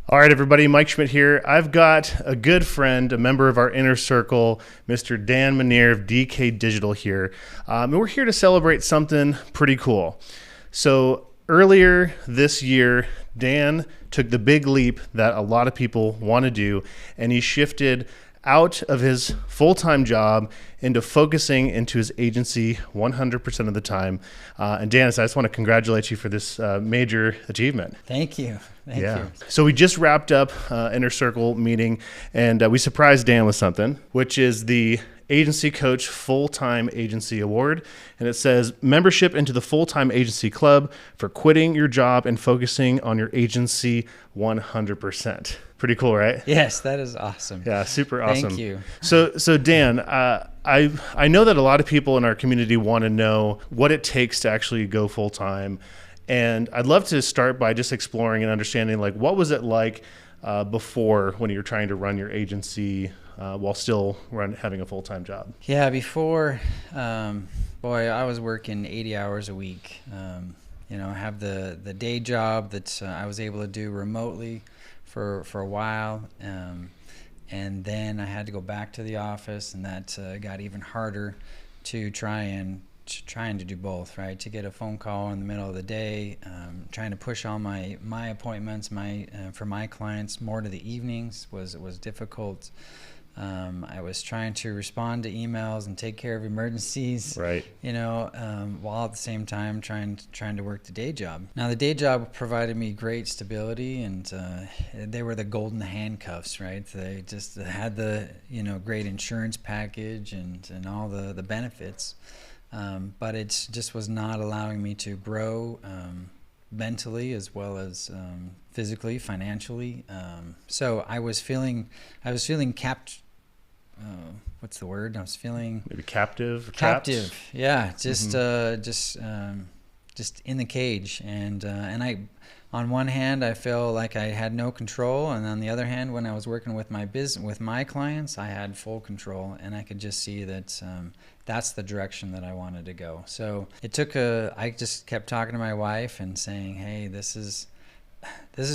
All right, everybody, Mike Schmidt here. I've got a good friend, a member of our inner circle, Mr. Dan Manier of DK Digital here. And we're here to celebrate something pretty cool. So earlier this year, Dan took the big leap that a lot of people want to do, and he shifted out of his full-time job into focusing into his agency 100% of the time. And Dan, I just want to congratulate you for this major achievement. Thank you. Thank you. So we just wrapped up Inner Circle meeting, and we surprised Dan with something, which is the Agency Coach Full-Time Agency Award. And it says, membership into the Full-Time Agency Club for quitting your job and focusing on your agency 100%. Pretty cool, right? Yes, that is awesome. Yeah, super awesome. Thank you. So Dan, I know that a lot of people in our community want to know what it takes to actually go full-time. And I'd love to start by just exploring and understanding, like, what was it like before when you were trying to run your agency while still having a full-time job? Yeah, before, boy, I was working 80 hours a week. I have the day job that I was able to do remotely for a while. And then I had to go back to the office, and that got even harder to trying to do both, right? To get a phone call in the middle of the day, trying to push all my appointments for my clients more to the evenings was difficult. I was trying to respond to emails and take care of emergencies, right? While at the same time trying to work the day job. Now, the day job provided me great stability, and they were the golden handcuffs, right? They just had the great insurance package and all the benefits, but it just was not allowing me to grow mentally as well as physically, financially. So I was feeling capped. What's the word? I was feeling maybe captive. Captive, yeah. Just in the cage, and I, on one hand, I felt like I had no control, and on the other hand, when I was working with my clients, I had full control, and I could just see that that's the direction that I wanted to go. So it took I just kept talking to my wife and saying, "Hey, this is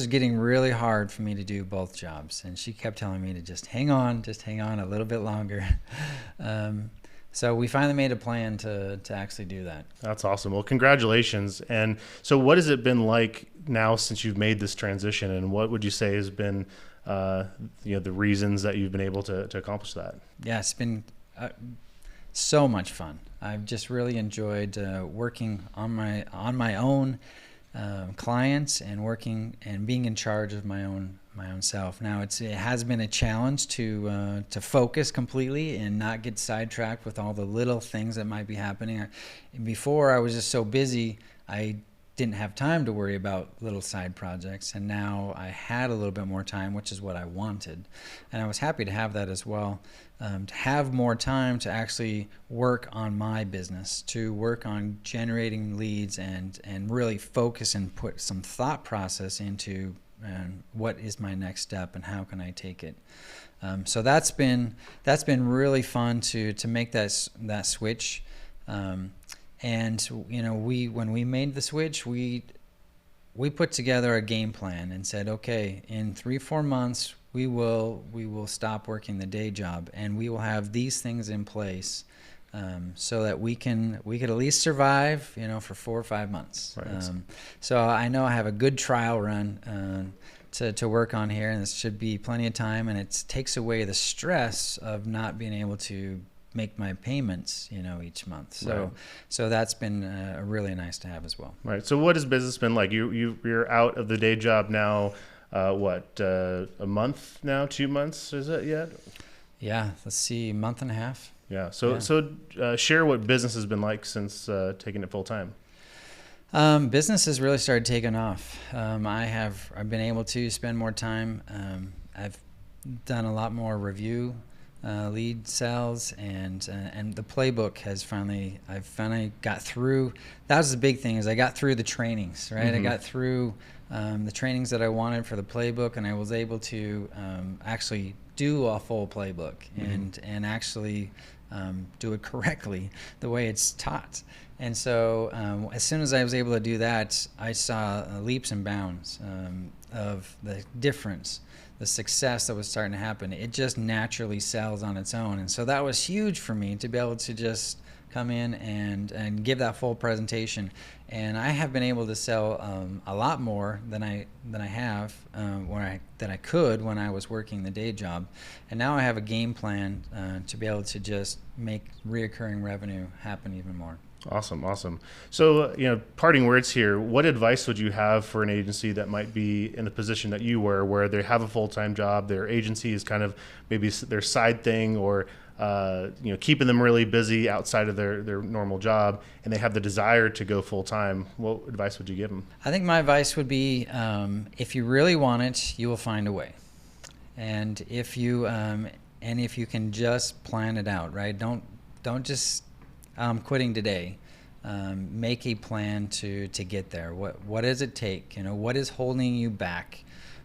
getting really hard for me to do both jobs." And she kept telling me to just hang on a little bit longer. So we finally made a plan to actually do that. That's awesome. Well, congratulations. And so what has it been like now since you've made this transition, and what would you say has been the reasons that you've been able to accomplish that? Yeah, it's been so much fun. I've just really enjoyed working on my own clients and working and being in charge of my own self. Now it has been a challenge to focus completely and not get sidetracked with all the little things that might be happening. Before, I was just so busy, I didn't have time to worry about little side projects, and now I had a little bit more time, which is what I wanted, and I was happy to have that as well. To have more time to actually work on my business, to work on generating leads, and really focus and put some thought process into what is my next step and how can I take it. So that's been really fun to make that switch. And when we made the switch, we put together a game plan and said, okay, in 3-4 months we will stop working the day job, and we will have these things in place so that we could at least survive for 4 or 5 months. Right. So I know I have a good trial run to work on here, and this should be plenty of time, and it takes away the stress of not being able to make my payments each month. So right. So that's been really nice to have as well. Right. So what has business been like? You're out of the day job now, a month now, 2 months, is it yet? Yeah, let's see, a month and a half. Yeah. So share what business has been like since taking it full time. Business has really started taking off. I've been able to spend more time. I've done a lot more review, lead sales, and the playbook I've finally got through. That was the big thing, is I got through the trainings, right? Mm-hmm. I got through the trainings that I wanted for the playbook, and I was able to actually do a full playbook, mm-hmm. and actually do it correctly the way it's taught. And so as soon as I was able to do that, I saw leaps and bounds of the difference, the success that was starting to happen. It just naturally sells on its own. And so that was huge for me to be able to just come in and give that full presentation. And I have been able to sell a lot more than I have than I could when I was working the day job. And now I have a game plan to be able to just make reoccurring revenue happen even more. Awesome. So, parting words here, what advice would you have for an agency that might be in the position that you were, where they have a full-time job, their agency is kind of maybe their side thing, or keeping them really busy outside of their normal job, and they have the desire to go full-time? What advice would you give them? I think my advice would be, if you really want it, you will find a way. And if you can just plan it out, right? Don't just quitting today. Make a plan to get there. What does it take? What is holding you back?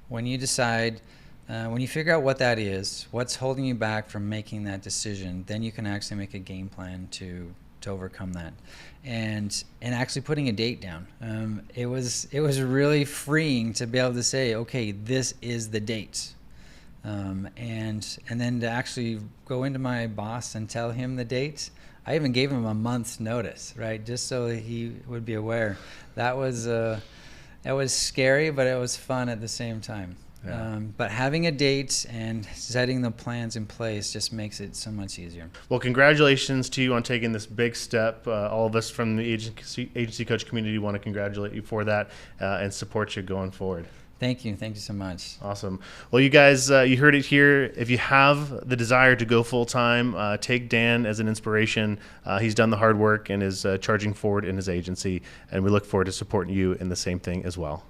When you decide, when you figure out what that is, what's holding you back from making that decision, then you can actually make a game plan to overcome that. And actually putting a date down. It was really freeing to be able to say, okay, this is the date. And then to actually go into my boss and tell him the date. I even gave him a month's notice, right, just so that he would be aware. That was scary, but it was fun at the same time. Yeah. But having a date and setting the plans in place just makes it so much easier. Well, congratulations to you on taking this big step. All of us from the agency coach community want to congratulate you for that and support you going forward. Thank you so much. Awesome. Well, you guys, you heard it here. If you have the desire to go full-time, take Dan as an inspiration. He's done the hard work and is charging forward in his agency, and we look forward to supporting you in the same thing as well.